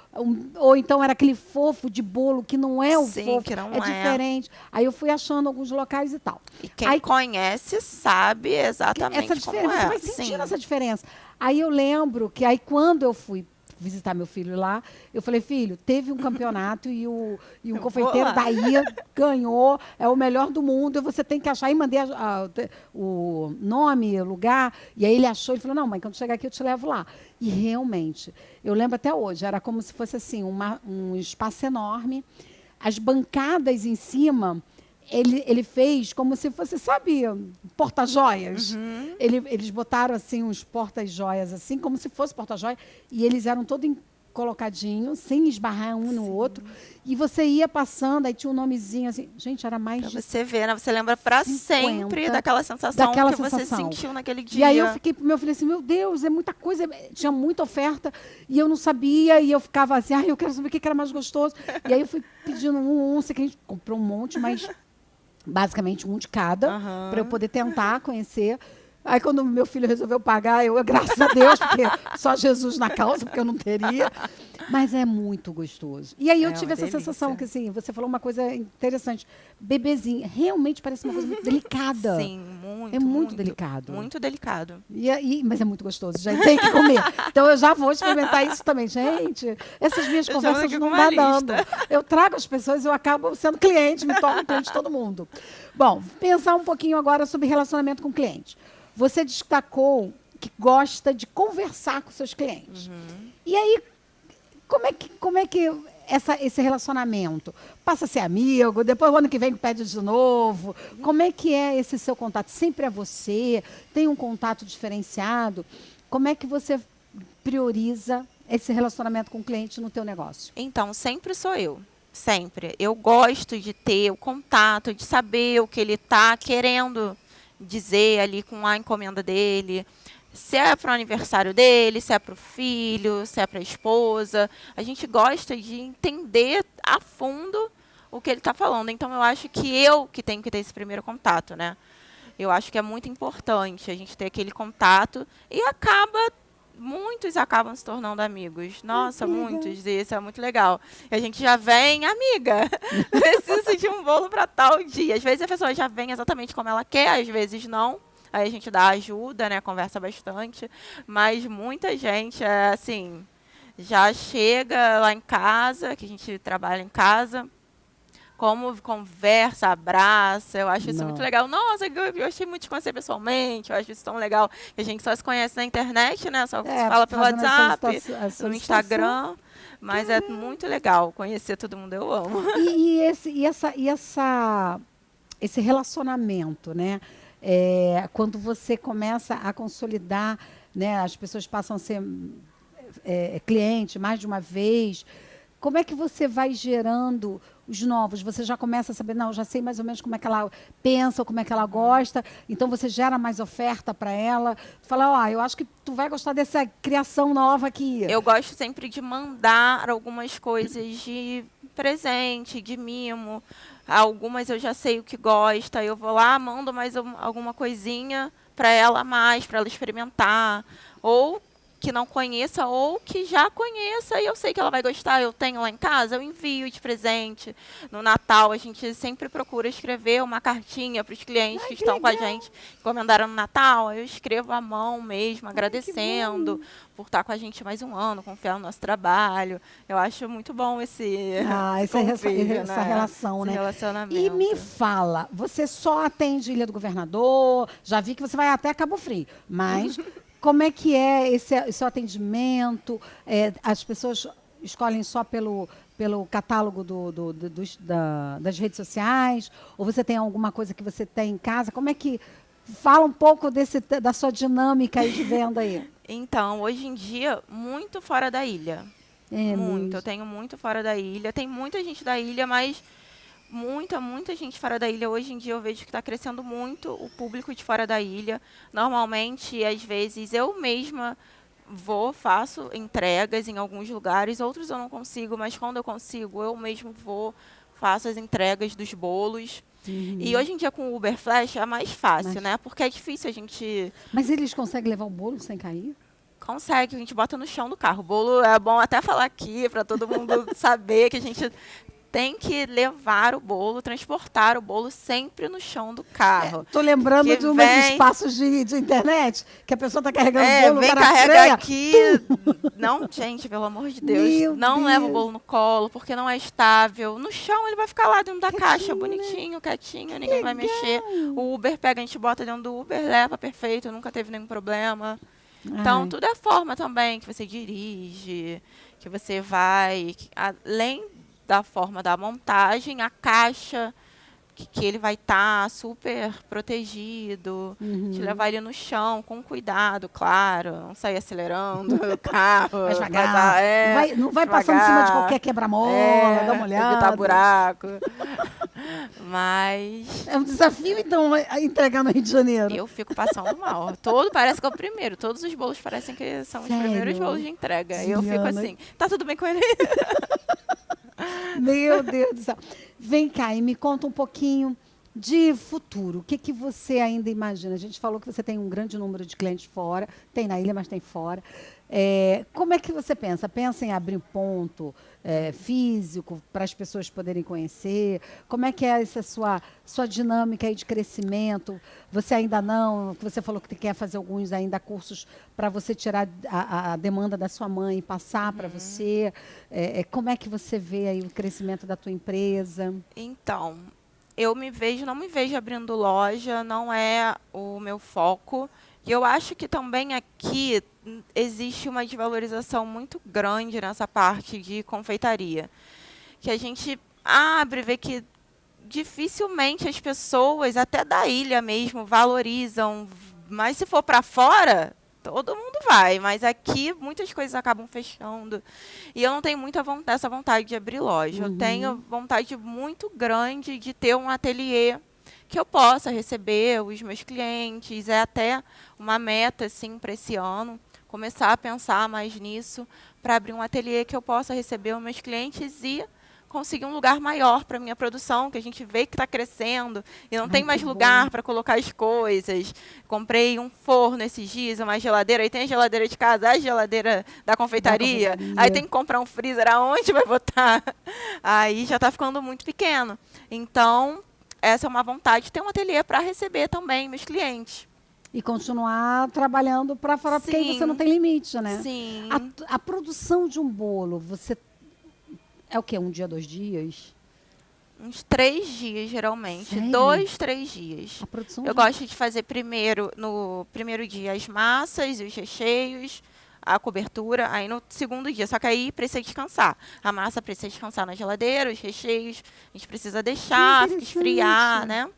ou então era aquele fofo de bolo que não é o Sim, fofo, que não é é. diferente. Aí eu fui achando alguns locais e tal. E quem Aí, conhece sabe exatamente essa como diferença, é. você vai sentindo essa diferença. Aí eu lembro que aí quando eu fui visitar meu filho lá, eu falei, filho, teve um campeonato e um confeiteiro lá. daí ganhou, é o melhor do mundo, e você tem que achar. E mandei o nome, o lugar, e aí ele achou, ele falou, não, mãe, quando chegar aqui eu te levo lá. E realmente, eu lembro até hoje, era como se fosse assim, um espaço enorme, as bancadas em cima, ele fez como se fosse, sabe, porta-joias. Eles botaram assim uns porta-joias, assim, como se fosse porta-joia, e eles eram todos colocadinhos, sem esbarrar um no outro. E você ia passando, aí tinha um nomezinho assim. Gente, era mais Pra de você ver, né? Você lembra pra 50 sempre daquela sensação que você sensação. sentiu naquele dia. E aí eu fiquei pro meu filho assim, meu Deus, é muita coisa, tinha muita oferta, e eu não sabia, e eu ficava assim, eu quero saber o que era mais gostoso. E aí eu fui pedindo sei que a gente comprou um monte, mas basicamente um de cada, para eu poder tentar conhecer. Aí quando meu filho resolveu pagar, graças a Deus, porque só Jesus na causa, porque eu não teria. Mas é muito gostoso. E aí eu tive essa sensação que, assim, você falou uma coisa interessante. Bebezinho, realmente parece uma coisa muito delicada. Sim, muito. É muito delicado. Muito delicado. Mas é muito gostoso, já tem que comer. Então eu já vou experimentar isso também. Gente, essas minhas conversas não dá dando. Eu trago as pessoas, eu acabo sendo cliente, me torno cliente de todo mundo. Bom, pensar um pouquinho agora sobre relacionamento com cliente. Você destacou que gosta de conversar com seus clientes. E aí, como é que esse relacionamento? Passa a ser amigo, depois o ano que vem pede de novo. Como é que é esse seu contato? Sempre é você? Tem um contato diferenciado? Como é que você prioriza esse relacionamento com o cliente no teu negócio? Então, sempre sou eu. Sempre. Eu gosto de ter o contato, de saber o que ele está querendo dizer ali com a encomenda dele. Se é para o aniversário dele, se é para o filho, se é para a esposa. A gente gosta de entender a fundo o que ele está falando. Então, eu acho que tenho que ter esse primeiro contato, né? Eu acho que é muito importante a gente ter aquele contato e muitos acabam se tornando amigos. Nossa, muitos. Isso é muito legal. E a gente já vem, amiga, preciso de um bolo para tal dia. Às vezes a pessoa já vem exatamente como ela quer, às vezes não. Aí a gente dá ajuda, né? Conversa bastante. Mas muita gente, assim, já chega lá em casa, que a gente trabalha em casa, como conversa, abraça, eu acho isso muito legal. Nossa, eu achei muito de conhecer pessoalmente, eu acho isso tão legal. A gente só se conhece na internet, né? Só se fala pelo WhatsApp, no Instagram. Mas é muito legal conhecer todo mundo, eu amo. Esse relacionamento, né? Quando você começa a consolidar, né? As pessoas passam a ser cliente mais de uma vez. Como é que você vai gerando os novos? Você já começa a saber, não, já sei mais ou menos como é que ela pensa, ou como é que ela gosta, então você gera mais oferta para ela. Fala, eu acho que tu vai gostar dessa criação nova aqui. Eu gosto sempre de mandar algumas coisas de presente, de mimo. Algumas eu já sei o que gosta, eu vou lá, mando mais alguma coisinha para ela experimentar. Ou que não conheça ou que já conheça e eu sei que ela vai gostar, eu tenho lá em casa, eu envio de presente. No Natal, a gente sempre procura escrever uma cartinha para os clientes que estão com a gente, que encomendaram no Natal. Eu escrevo à mão mesmo, agradecendo por estar com a gente mais um ano, confiar no nosso trabalho. Eu acho muito bom essa relação, esse né? relacionamento. E me fala, você só atende Ilha do Governador? Já vi que você vai até Cabo Frio, mas como é que é esse seu atendimento? As pessoas escolhem só pelo catálogo das redes sociais? Ou você tem alguma coisa que você tem em casa? Como é que... Fala um pouco da sua dinâmica aí de venda aí. Então, hoje em dia, muito fora da ilha. Muito. Eu tenho muito fora da ilha. Tem muita gente da ilha, mas muita gente fora da ilha. Hoje em dia eu vejo que está crescendo muito o público de fora da ilha. Normalmente, às vezes, eu mesma faço entregas em alguns lugares, outros eu não consigo, mas quando eu consigo, eu mesmo faço as entregas dos bolos. E hoje em dia com o Uber Flash é mais fácil, né? Porque é difícil a gente... Mas eles conseguem levar o bolo sem cair? Consegue, a gente bota no chão do carro. O bolo é bom até falar aqui, para todo mundo saber que a gente tem que levar o bolo, transportar o bolo sempre no chão do carro. Tô lembrando de uns espaços de internet, que a pessoa tá carregando o bolo, vem carrega aqui. Não, gente, pelo amor de Deus, não leva o bolo no colo, porque não é estável. No chão ele vai ficar lá dentro da caixa, bonitinho, quietinho, ninguém vai mexer. O Uber pega, a gente bota dentro do Uber, leva, perfeito, nunca teve nenhum problema. Então, tudo é forma também que você dirige, que você vai, além da forma da montagem, a caixa, que ele vai estar super protegido, te levar ele no chão com cuidado, claro, não sair acelerando o carro. Vai devagar, não vai passando em cima de qualquer quebra-mola, dá uma olhada. Evitar buraco. Mas... É um desafio, então, entregar no Rio de Janeiro. Eu fico passando mal. Parece que é o primeiro. Todos os bolos parecem que são os primeiros bolos de entrega. E eu fico assim, tá tudo bem com ele? Meu Deus do céu. Vem cá e me conta um pouquinho de futuro. O que você ainda imagina? A gente falou que você tem um grande número de clientes fora. Tem na ilha, mas tem fora. Como é que você pensa? Pensa em abrir um ponto físico para as pessoas poderem conhecer? Como é que é essa sua dinâmica aí de crescimento? Você ainda não? Você falou que quer fazer alguns ainda cursos para você tirar a demanda da sua mãe e passar para você. Como é que você vê aí o crescimento da tua empresa? Então, não me vejo abrindo loja, não é o meu foco. E eu acho que também aqui existe uma desvalorização muito grande nessa parte de confeitaria. Que a gente abre, vê que dificilmente as pessoas, até da ilha mesmo, valorizam. Mas se for para fora, todo mundo vai. Mas aqui muitas coisas acabam fechando. E eu não tenho essa vontade de abrir loja. Eu tenho vontade muito grande de ter um ateliê que eu possa receber os meus clientes. É até uma meta assim, para esse ano, começar a pensar mais nisso, para abrir um ateliê que eu possa receber os meus clientes e conseguir um lugar maior para a minha produção, que a gente vê que está crescendo e não tem mais lugar para colocar as coisas. Comprei um forno esses dias, uma geladeira, aí tem a geladeira de casa, a geladeira da confeitaria, aí tem que comprar um freezer, aonde vai botar? Aí já está ficando muito pequeno. Então, essa é uma vontade de ter um ateliê para receber também meus clientes. E continuar trabalhando para fora, porque aí você não tem limite, né? Sim. A produção de um bolo, você... É o quê? 1 dia, 2 dias? Uns 3 dias, geralmente. Sério? 2, 3 dias. A produção Eu gosto de fazer no primeiro dia as massas, os recheios, a cobertura. Aí no segundo dia, só que aí precisa descansar. A massa precisa descansar na geladeira, os recheios a gente precisa deixar, esfriar, né?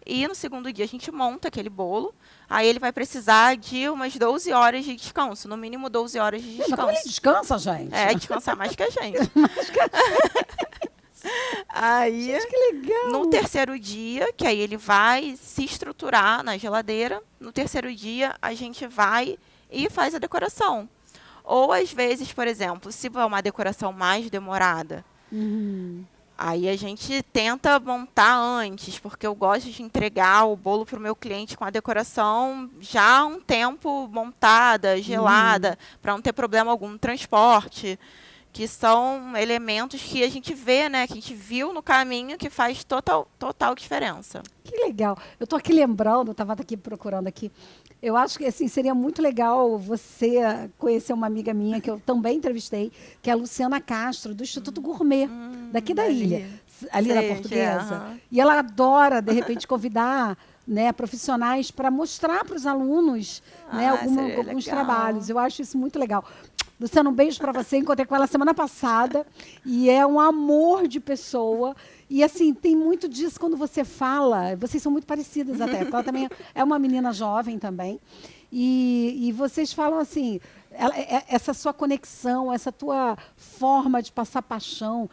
E no segundo dia a gente monta aquele bolo. Aí ele vai precisar de umas 12 horas de descanso, no mínimo 12 horas de descanso. Mas como ele descansa, gente? Descansar mais que a gente. Aí, gente, que legal. No terceiro dia, que aí ele vai se estruturar na geladeira, no terceiro dia a gente vai e faz a decoração. Ou às vezes, por exemplo, se for uma decoração mais demorada, Aí a gente tenta montar antes, porque eu gosto de entregar o bolo para o meu cliente com a decoração já há um tempo montada, gelada, para não ter problema algum no transporte, que são elementos que a gente vê, né, que a gente viu no caminho, que faz total diferença. Que legal. Eu estou aqui lembrando, estava aqui procurando aqui. Eu acho que assim, seria muito legal você conhecer uma amiga minha, que eu também entrevistei, que é a Luciana Castro, do Instituto Gourmet, daqui da ilha, ali da Portuguesa. E ela adora, de repente, convidar, né, profissionais para mostrar para os alunos, né, alguns trabalhos. Eu acho isso muito legal. Luciana, um beijo para você. Encontrei com ela semana passada e é um amor de pessoa. E, assim, tem muito disso quando você fala. Vocês são muito parecidas até. Ela também é uma menina jovem também. E vocês falam assim, essa sua conexão, essa tua forma de passar paixão,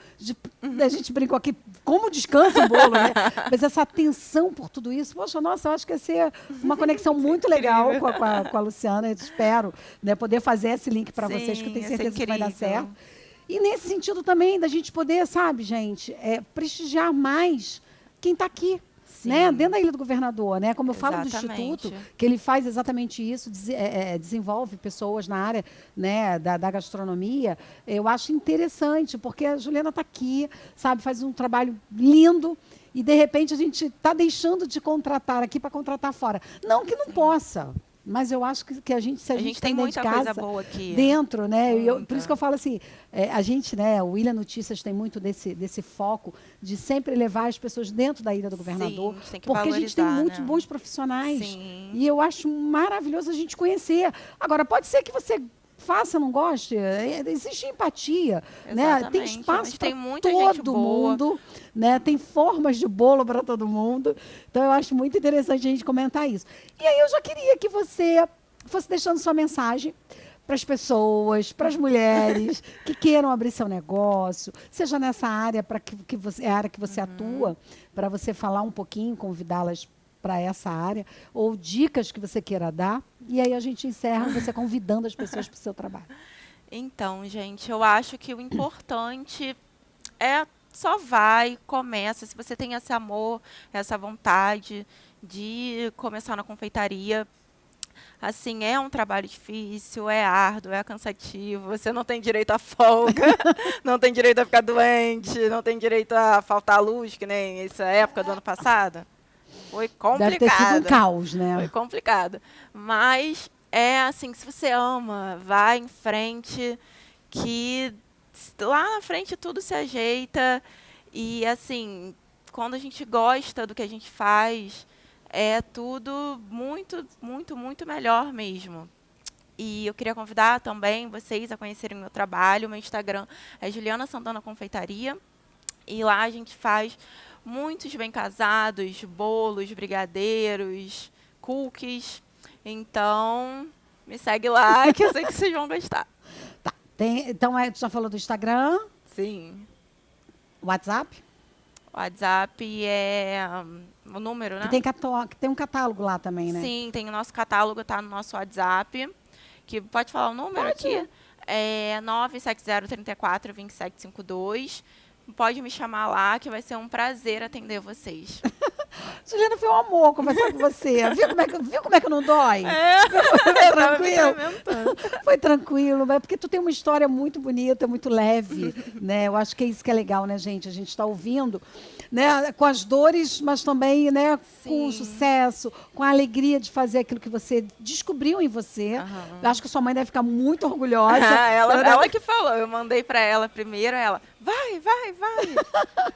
a gente brincou aqui, como descansa o bolo, né? Mas essa atenção por tudo isso, poxa, nossa, eu acho que ia ser uma conexão muito legal com a Luciana. Eu espero, né, poder fazer esse link para vocês, que eu tenho certeza que vai dar certo. E nesse sentido também, da gente poder, sabe, gente, prestigiar mais quem está aqui. Né? Dentro da Ilha do Governador, né? Como eu falo do Instituto, que ele faz exatamente isso, desenvolve pessoas na área, né, da gastronomia, eu acho interessante, porque a Juliana está aqui, sabe, faz um trabalho lindo e, de repente, a gente está deixando de contratar aqui para contratar fora. Não que não possa, mas eu acho que a gente, se a gente tem muita coisa boa aqui dentro, né? Por isso que eu falo assim, a gente, né? O Ilha Notícias tem muito desse foco de sempre levar as pessoas dentro da Ilha do Governador, porque a gente tem muitos bons profissionais. E eu acho maravilhoso a gente conhecer. Agora, pode ser que você faça, não goste, existe empatia, né? Tem espaço para todo mundo, né? Tem formas de bolo para todo mundo. Então, eu acho muito interessante a gente comentar isso. E aí, eu já queria que você fosse deixando sua mensagem para as pessoas, para as mulheres que queiram abrir seu negócio, seja nessa área é a área que você atua, para você falar um pouquinho, convidá-las para essa área, ou dicas que você queira dar, e aí a gente encerra você convidando as pessoas para o seu trabalho. Então, gente, eu acho que o importante só começa, se você tem esse amor, essa vontade de começar na confeitaria. Assim, é um trabalho difícil, é árduo, é cansativo, você não tem direito à folga, não tem direito a ficar doente, não tem direito a faltar luz, que nem essa época do ano passado. Foi complicado. Deve ter sido um caos, né? Foi complicado. Mas assim, se você ama, vai em frente, que lá na frente tudo se ajeita. E, assim, quando a gente gosta do que a gente faz, é tudo muito, muito, muito melhor mesmo. E eu queria convidar também vocês a conhecerem o meu trabalho. Meu Instagram é Juliana Santana Confeitaria. E lá a gente faz muitos bem casados, bolos, brigadeiros, cookies. Então, me segue lá, que eu sei que vocês vão gostar. Tá. Então, tu já falou do Instagram? Sim. WhatsApp? WhatsApp é o número, né? Que tem um catálogo lá também, né? Sim, tem o nosso catálogo, tá no nosso WhatsApp. Que pode falar o número aqui? É 970342752. Pode me chamar lá, que vai ser um prazer atender vocês. Juliana, foi um amor conversar com você. Viu como é que não dói? Foi tranquilo. Foi tranquilo, mas porque tu tem uma história muito bonita, muito leve, né? Eu acho que é isso que é legal, né, gente? A gente está ouvindo, né, com as dores, mas também, né, com o sucesso, com a alegria de fazer aquilo que você descobriu em você. Eu acho que sua mãe deve ficar muito orgulhosa. Ela que falou. Eu mandei para ela primeiro, ela, vai.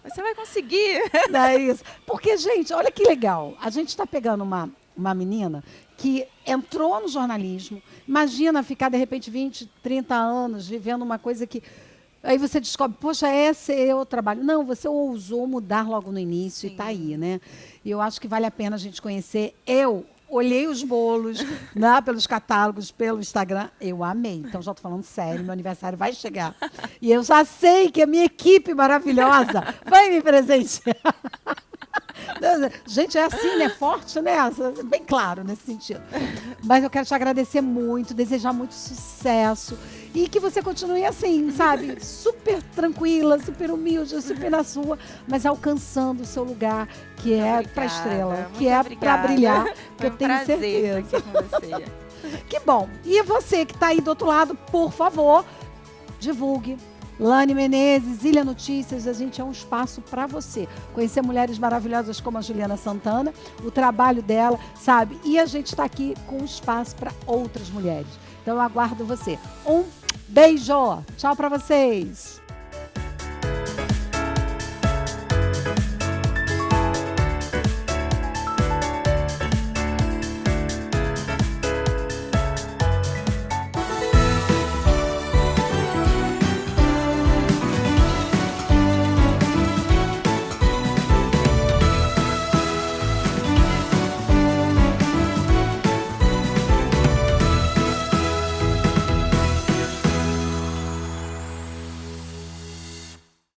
Você vai conseguir. É isso. Porque, gente, olha que legal. A gente está pegando uma menina que entrou no jornalismo. Imagina ficar, de repente, 20, 30 anos vivendo uma coisa que... Aí você descobre, poxa, esse é o trabalho. Não, você ousou mudar logo no início. Sim. E está aí, né? E eu acho que vale a pena a gente conhecer. Eu olhei os bolos, né, pelos catálogos, pelo Instagram. Eu amei. Então, já estou falando sério, meu aniversário vai chegar. E eu já sei que a minha equipe maravilhosa vai me presentear. Gente, é assim, né? Forte, né? Bem claro nesse sentido. Mas eu quero te agradecer muito, desejar muito sucesso. E que você continue assim, sabe? Super tranquila, super humilde, super na sua, mas alcançando o seu lugar, que é para estrela, que é para brilhar, que eu tenho certeza. Estar aqui com você. Que bom. E você que está aí do outro lado, por favor, divulgue. Lani Menezes, Ilha Notícias, a gente é um espaço para você. Conhecer mulheres maravilhosas como a Juliana Santana, o trabalho dela, sabe? E a gente está aqui com um espaço para outras mulheres. Então eu aguardo você. Um beijo. Tchau para vocês.